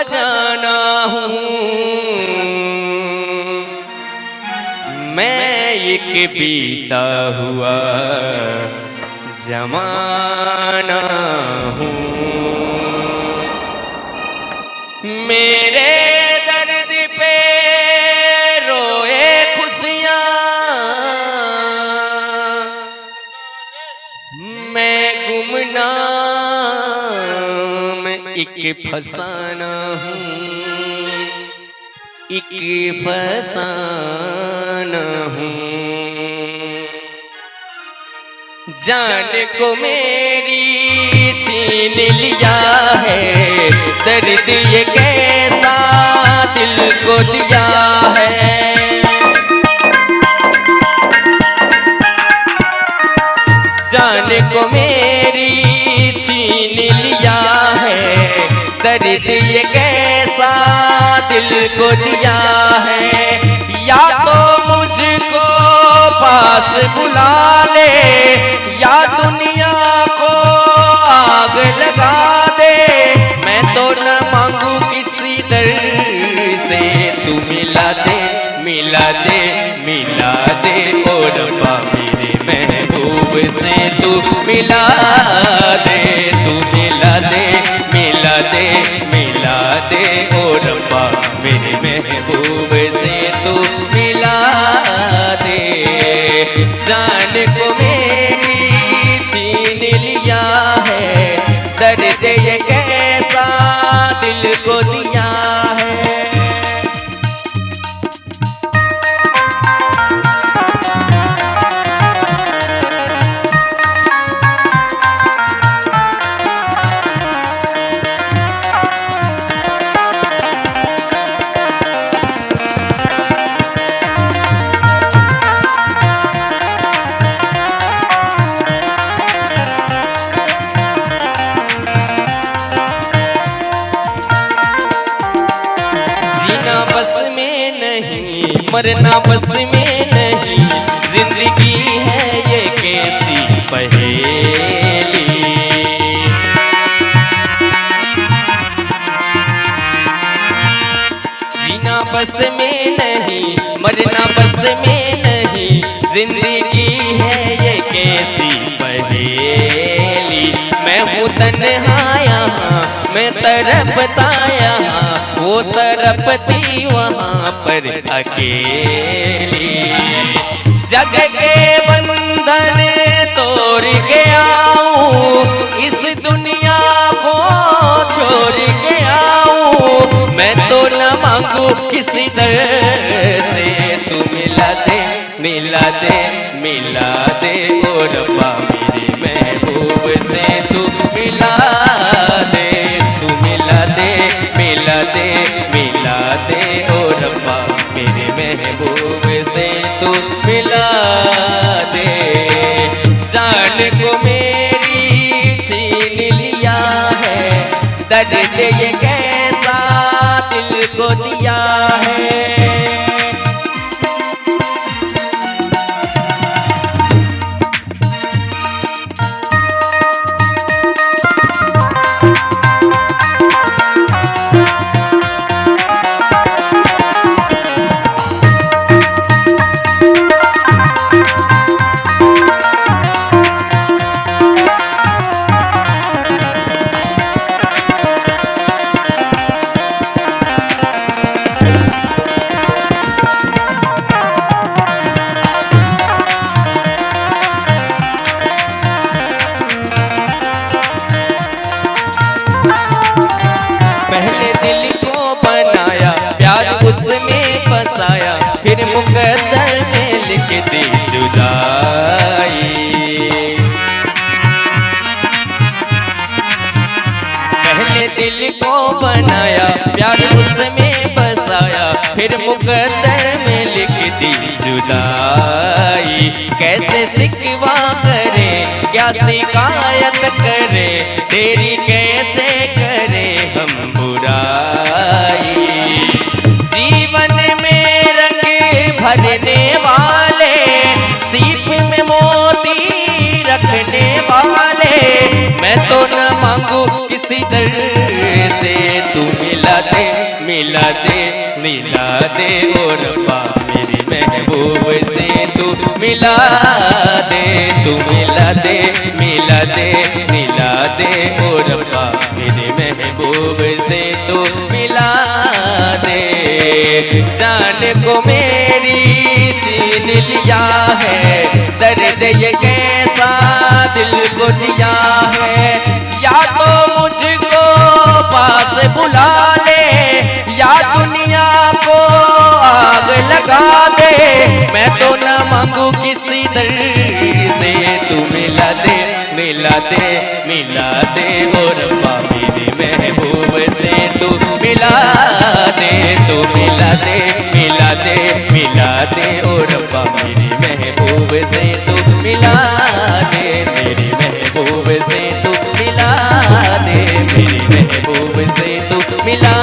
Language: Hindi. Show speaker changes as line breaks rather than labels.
खजाना हूँ, मैं एक बीता हुआ जमाना हूँ। मेरे दर्द पे रोए खुशियाँ, मैं गुमनाम एक फसाना हूँ, एक फसाना हूँ। जान को मेरी छीन लिया है, दर्द ये कैसा दिल को दिया है। जान को मेरी छीन लिया है, दर्द ये कैसा दिल को दिया है। या तो मुझको पास बुला ले, या दुनिया को आग लगा दे। मैं तो न मांगू किसी दर से, तू मिला दे मिला दे मिला दे ओ रब्बा मेरे महबूब से तू मिला दे, तू मिला दे मिला दे मिला दे ओ रब्बा मेरे महबूब से तू मिला दे। जान को मेरी छीन लिया है, दर्द ये कैसा दिल को दिया है। मरना बस में नहीं, जिंदगी है ये कैसी पहेली। जीना बस में नहीं, मरना बस में नहीं, जिंदगी है ये कैसी पहेली। मैं हूँ तन्हा यहाँ, मैं तरपता यहाँ, वो तरपती वहाँ पर अकेली। जग के बंधन तोड़ के आऊं, इस दुनिया को छोड़ के आऊं। मैं तो न मांगू किसी दर से, तू मिला दे मिला दे मिला दे ओ रब्बा मेरे महबूब से तू मिला दे, तू मिला दे मिला दे मिला दे ओ रब्बा मेरे महबूब से तू मिला दे। जान को मेरी छीन लिया है, दर्द ये कैसा दिल को दिया है। उसमें फसाया, फिर मुकद्दर में लिख दी जुदाई। पहले दिल को बनाया, प्यार उसमें बसाया, फिर मुकद्दर में लिख दी जुदाई। कैसे सिकवा करे, क्या शिकायत करे, तेरी कैसे करे हम बुराई। जीवन में रंग भरने वाले, सीप में मोती रखने वाले, मैं तो न मांगू किसी दर से, तू मिला दे मिला दे ओ रब्बा मेरी महबूब से तू मिला दे, तू मिला दे ओ रब्बा मेरे महबूब से तू मिला दे। जान को मेरी छीन लिया है, दर्द ये कैसा दिल को दिया है। या तो मुझको पास बुला ले, या दुनिया को आग लगा दे। मैं तो न मांगू किसी दर से, तू मिला दे ओ रब्बा मेरे महबूब से तू मिला दे, तू मिला दे ओ रब्बा मेरी महबूब से तू मिला दे, मेरी महबूब से तू मिला दे, मेरी महबूब से तू मिला